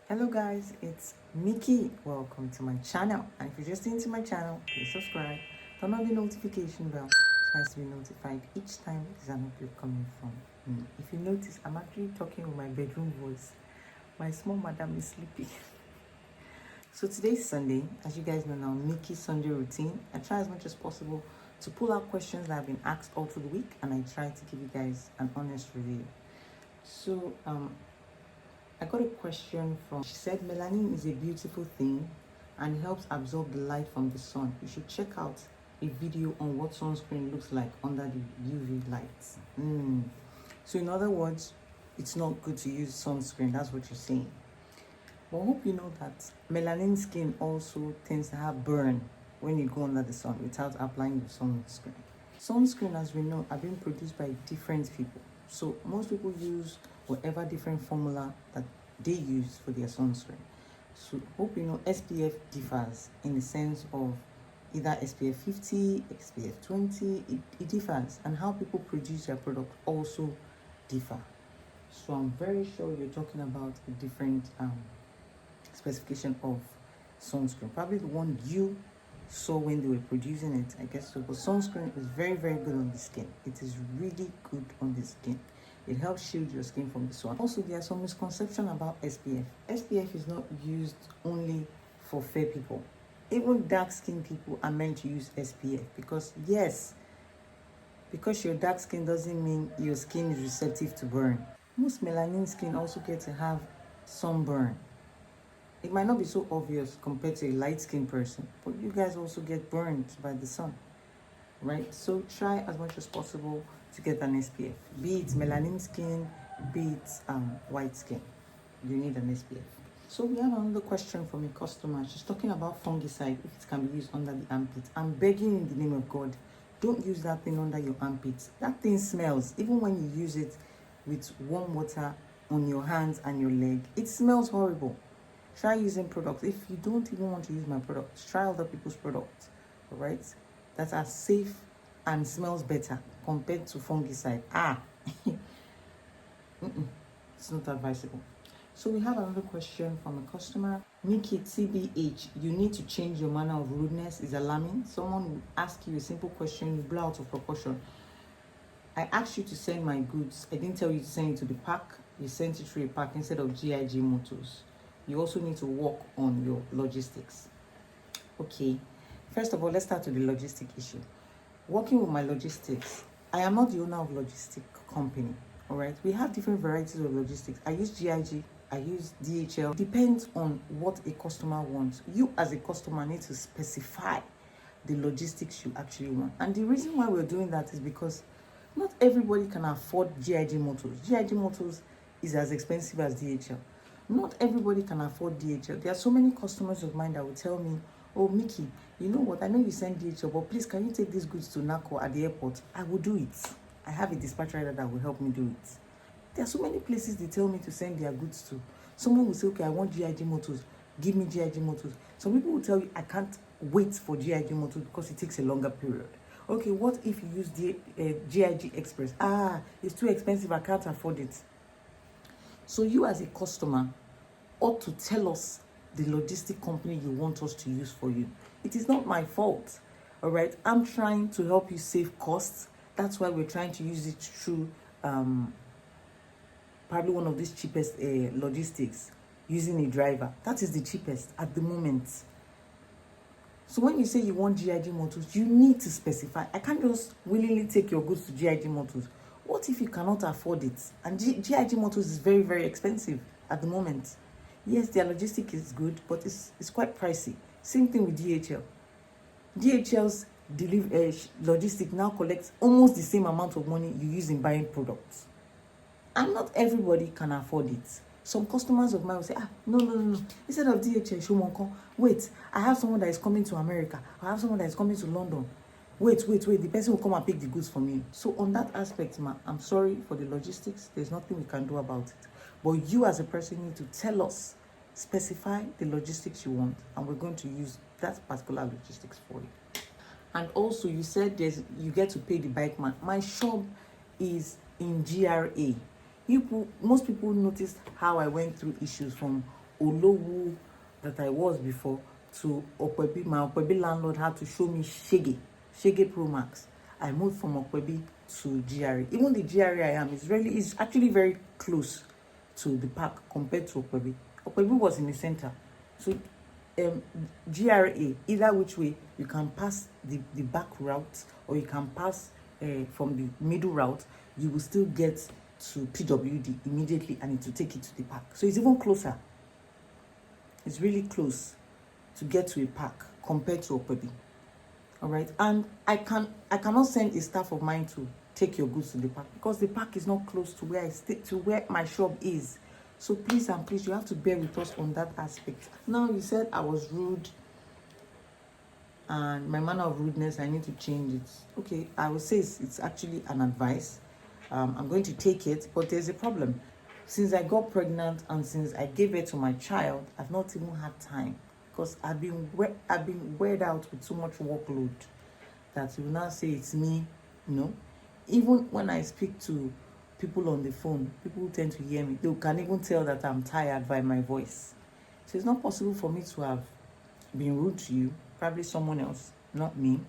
Hello guys, it's Mickey. Welcome to my channel. And if you're just into my channel, please subscribe. Turn on the notification bell so as to be notified each time there's an upload coming from me. If you notice, I'm actually talking with my bedroom voice. My small madam is sleeping. So today's Sunday. As you guys know now, Mickey's Sunday routine. I try as much as possible to pull out questions that have been asked all through the week, and I try to give you guys an honest review. So I got a question she said melanin is a beautiful thing and helps absorb the light from the sun. You should check out a video on what sunscreen looks like under the UV lights. So in other words, it's not good to use sunscreen. That's what you're saying. But I hope you know that melanin skin also tends to have burn when you go under the sun without applying your sunscreen. Sunscreen, as we know, are being produced by different people. So most people use whatever different formula that they use for their sunscreen. So hope you know SPF differs in the sense of either SPF 50, SPF 20, it differs, and how people produce their product also differ. So I'm very sure you're talking about a different specification of sunscreen, probably the one you saw when they were producing it, I guess so. But sunscreen is very, very good on the skin. It is really good on the skin. It helps shield your skin from the sun. Also, there are some misconceptions about SPF. SPF is not used only for fair people. Even dark-skinned people are meant to use SPF because, yes, because you're dark-skinned doesn't mean your skin is receptive to burn. Most melanin skin also get to have sunburn. It might not be so obvious compared to a light-skinned person, but you guys also get burned by the sun, right? So try as much as possible to get an SPF. Be it melanin skin, be it white skin, you need an SPF. So we have another question from a customer. She's talking about fungicide, if it can be used under the armpit. I'm begging in the name of God, don't use that thing under your armpits. That thing smells. Even when you use it with warm water on your hands and your leg, it smells horrible. Try using products. If you don't even want to use my products, try other people's products, all right, that are safe and smells better compared to fungicide. It's not advisable. So we have another question from a customer. Nikki, TBH, you need to change your manner of rudeness is alarming. Someone will ask you a simple question, you blow out of proportion. I asked you to send my goods. I didn't tell you to send it to the pack. You sent it through a pack instead of GIG Motors. You also need to work on your logistics. Okay, first of all, let's start with the logistic issue. Working with my logistics, I am not the owner of logistic company, all right? We have different varieties of logistics. I use GIG, I use DHL. Depends on what a customer wants. You as a customer need to specify the logistics you actually want. And the reason why we're doing that is because not everybody can afford GIG Motors. GIG Motors is as expensive as DHL. Not everybody can afford DHL. There are so many customers of mine that will tell me, oh, Mickey, you know what? I know you send DHL, but please, can you take these goods to NACO at the airport? I will do it. I have a dispatch rider that will help me do it. There are so many places they tell me to send their goods to. Someone will say, okay, I want GIG Motors. Give me GIG Motors. Some people will tell you, I can't wait for GIG Motors because it takes a longer period. Okay, what if you use GIG Express? It's too expensive. I can't afford it. So you as a customer ought to tell us the logistic company you want us to use for you. It is not my fault, all right? I'm trying to help you save costs. That's why we're trying to use it through probably one of these cheapest logistics, using a driver. That is the cheapest at the moment. So when you say you want GIG Motors, you need to specify. I can't just willingly take your goods to GIG Motors. What if you cannot afford it? And GIG Motors is very, very expensive at the moment. Yes, their logistic is good, but it's quite pricey. Same thing with DHL. DHL's logistic now collects almost the same amount of money you use in buying products. And not everybody can afford it. Some customers of mine will say, no. Instead of DHL, wait, I have someone that is coming to America. I have someone that is coming to London. Wait, the person will come and pick the goods from you. So on that aspect, I'm sorry for the logistics. There's nothing we can do about it. But you as a person need to tell us, specify the logistics you want, and we're going to use that particular logistics for you. And also, you said you get to pay the bike man. My shop is in GRA. Most people noticed how I went through issues from Olowu that I was before to Okwebi. My Okwebi landlord had to show me Shege Pro Max. I moved from Okwebi to GRA. Even the GRA I am is actually very close to the park compared to Okwebi. Okwebi was in the center. So GRA, either which way, you can pass the back route or you can pass from the middle route, you will still get to PWD immediately and it will take you to the park. So it's even closer. It's really close to get to a park compared to Okwebi. All right, and I cannot send a staff of mine to take your goods to the park because the park is not close to where I stay, to where my shop is. So please and please, you have to bear with us on that aspect. Now, you said I was rude and my manner of rudeness, I need to change it. Okay, I would say it's actually an advice. I'm going to take it, but there's a problem. Since I got pregnant and since I gave birth to my child, I've not even had time because I've been weared out with so much workload that you will now say it's me, you know. Even when I speak to people on the phone, people tend to hear me. They can even tell that I'm tired by my voice. So it's not possible for me to have been rude to you, probably someone else, not me.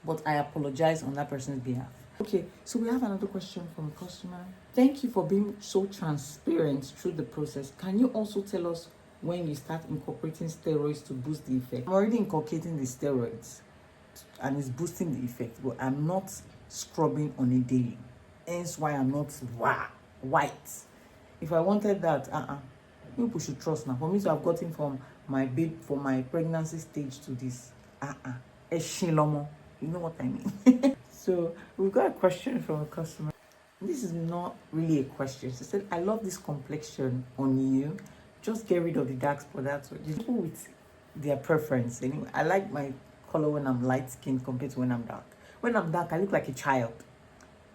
But I apologize on that person's behalf. Okay, so we have another question from a customer. Thank you for being so transparent through the process. Can you also tell us when you start incorporating steroids to boost the effect? I'm already inculcating the steroids and it's boosting the effect, but I'm not scrubbing on a daily. Hence why I'm not white. If I wanted that, people should trust now. For me to have gotten from my pregnancy stage to this, eshilomo. You know what I mean? So we've got a question from a customer. This is not really a question. She said, I love this complexion on you. Just get rid of the dark spot. That's what people with their preference. Anyway, I like my color when I'm light skinned compared to when I'm dark. When I'm dark, I look like a child.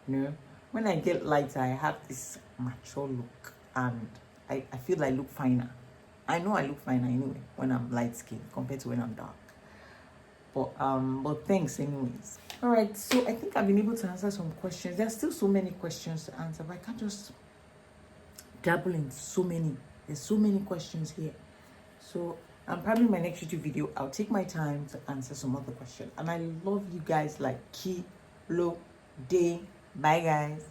You know? When I get lighter, I have this mature look and I feel I look finer. I know I look finer anyway when I'm light skinned compared to when I'm dark. But thanks anyways. All right, so I think I've been able to answer some questions. There's still so many questions to answer, but I can't just dabble in so many. There's so many questions here. So probably my next YouTube video, I'll take my time to answer some other questions. And I love you guys like Kilo Day. Bye guys.